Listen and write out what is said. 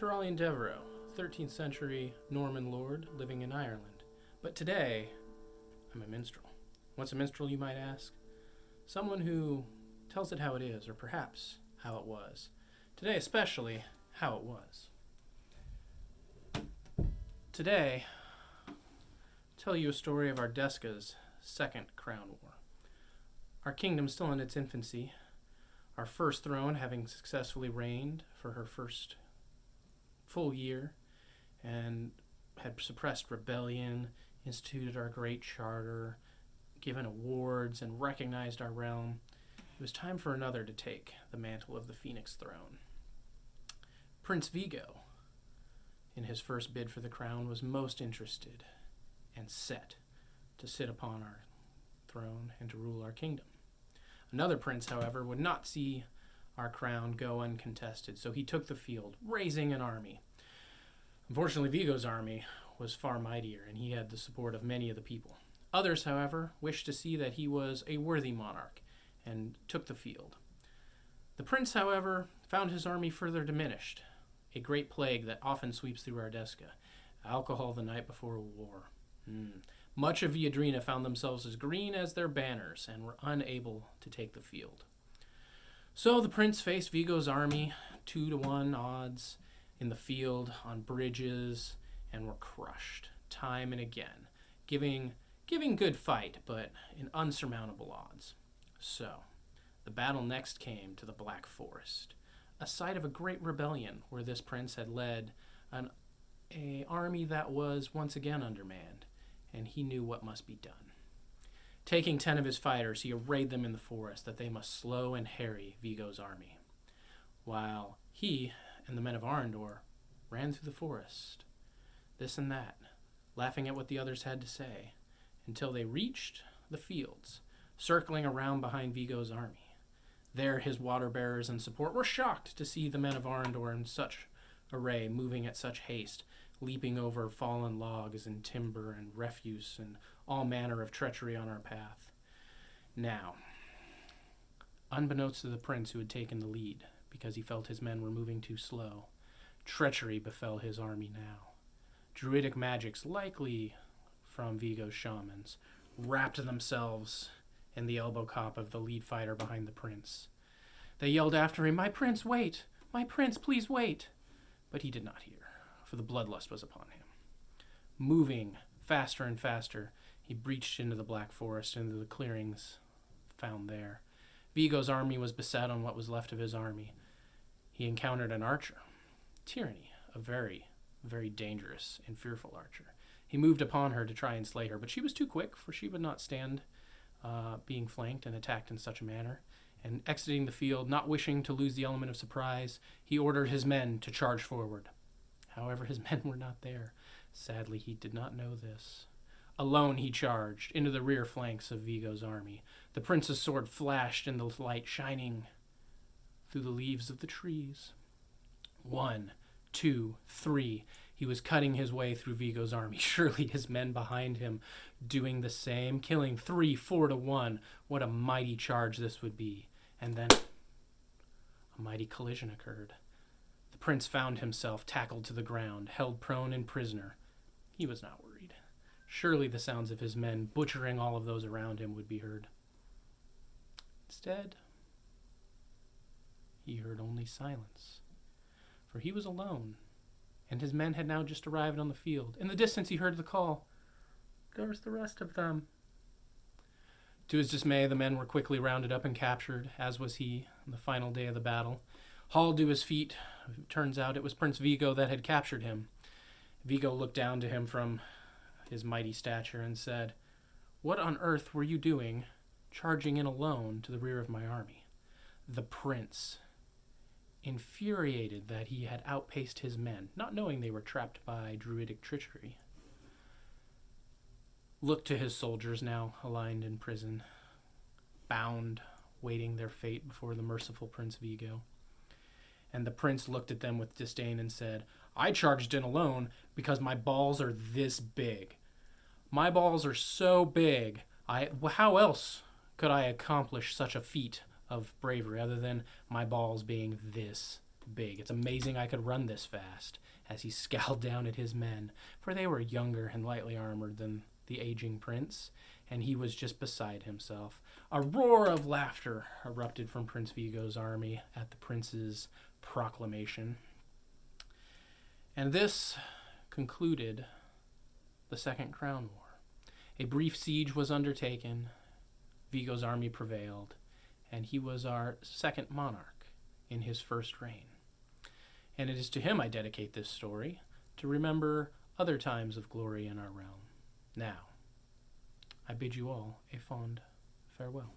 Turalian Devereux, 13th century Norman lord living in Ireland. But today, I'm a minstrel. What's a minstrel, you might ask? Someone who tells it how it is, or perhaps how it was. Today, especially, how it was. Today, I'll tell you a story of Ardesca's second crown war. Our kingdom still in its infancy, our first throne having successfully reigned for her first full year, and had suppressed rebellion, instituted our great charter, given awards, and recognized our realm. It was time for another to take the mantle of the Phoenix throne. Prince Vigo, in his first bid for the crown, was most interested and set to sit upon our throne and to rule our kingdom. Another prince, however, would not see our crown go uncontested, so he took the field, raising an army. Unfortunately, Vigo's army was far mightier, and he had the support of many of the people. Others, however, wished to see that he was a worthy monarch, and took the field. The prince, however, found his army further diminished, a great plague that often sweeps through Ardesca, alcohol the night before a war. Much of Viadrina found themselves as green as their banners, and were unable to take the field. So the prince faced Vigo's army, 2-1 odds, in the field, on bridges, and were crushed, time and again, giving good fight, but in unsurmountable odds. So, the battle next came to the Black Forest, a site of a great rebellion where this prince had led an army that was once again undermanned, and he knew what must be done. Taking 10 of his fighters, he arrayed them in the forest that they must slow and harry Vigo's army, while he and the men of Arendor ran through the forest, this and that, laughing at what the others had to say, until they reached the fields, circling around behind Vigo's army. There his water-bearers and support were shocked to see the men of Arendor in such array, moving at such haste, leaping over fallen logs and timber and refuse and all manner of treachery on our path. Now, unbeknownst to the prince who had taken the lead, because he felt his men were moving too slow, treachery befell his army now. Druidic magics, likely from Vigo's shamans, wrapped themselves in the elbow cop of the lead fighter behind the prince. They yelled after him, "My prince, wait! My prince, please wait!" But he did not hear, for the bloodlust was upon him. Moving faster and faster, he breached into the Black Forest, into the clearings found there. Vigo's army was beset on what was left of his army. He encountered an archer, Tyranny, a very, very dangerous and fearful archer. He moved upon her to try and slay her, but she was too quick, for she would not stand being flanked and attacked in such a manner. And exiting the field, not wishing to lose the element of surprise, he ordered his men to charge forward. However, his men were not there. Sadly, he did not know this. Alone he charged into the rear flanks of Vigo's army. The prince's sword flashed in the light, shining through the leaves of the trees. 1, 2, 3. He was cutting his way through Vigo's army. Surely his men behind him doing the same, killing 3, 4-1. What a mighty charge this would be. And then a mighty collision occurred. The prince found himself tackled to the ground, held prone and prisoner. He was not worried. Surely the sounds of his men butchering all of those around him would be heard. Instead, he heard only silence, for he was alone, and his men had now just arrived on the field. In the distance he heard the call, "There's the rest of them." To his dismay, the men were quickly rounded up and captured, as was he on the final day of the battle. Hauled to his feet, it turns out it was Prince Vigo that had captured him. Vigo looked down to him from his mighty stature and said, "What on earth were you doing, charging in alone to the rear of my army?" The prince, infuriated that he had outpaced his men, not knowing they were trapped by druidic treachery, looked to his soldiers now aligned in prison, bound, waiting their fate before the merciful Prince Vigo. And the prince looked at them with disdain and said, "I charged in alone because my balls are this big. My balls are so big, how else could I accomplish such a feat of bravery other than my balls being this big. It's amazing I could run this fast, as he scowled down at his men, for they were younger and lightly armored than the aging prince, and he was just beside himself. A roar of laughter erupted from Prince Vigo's army at the prince's proclamation. And this concluded the Second Crown War. A brief siege was undertaken, Vigo's army prevailed, and he was our second monarch in his first reign. And it is to him I dedicate this story, to remember other times of glory in our realm. Now, I bid you all a fond farewell.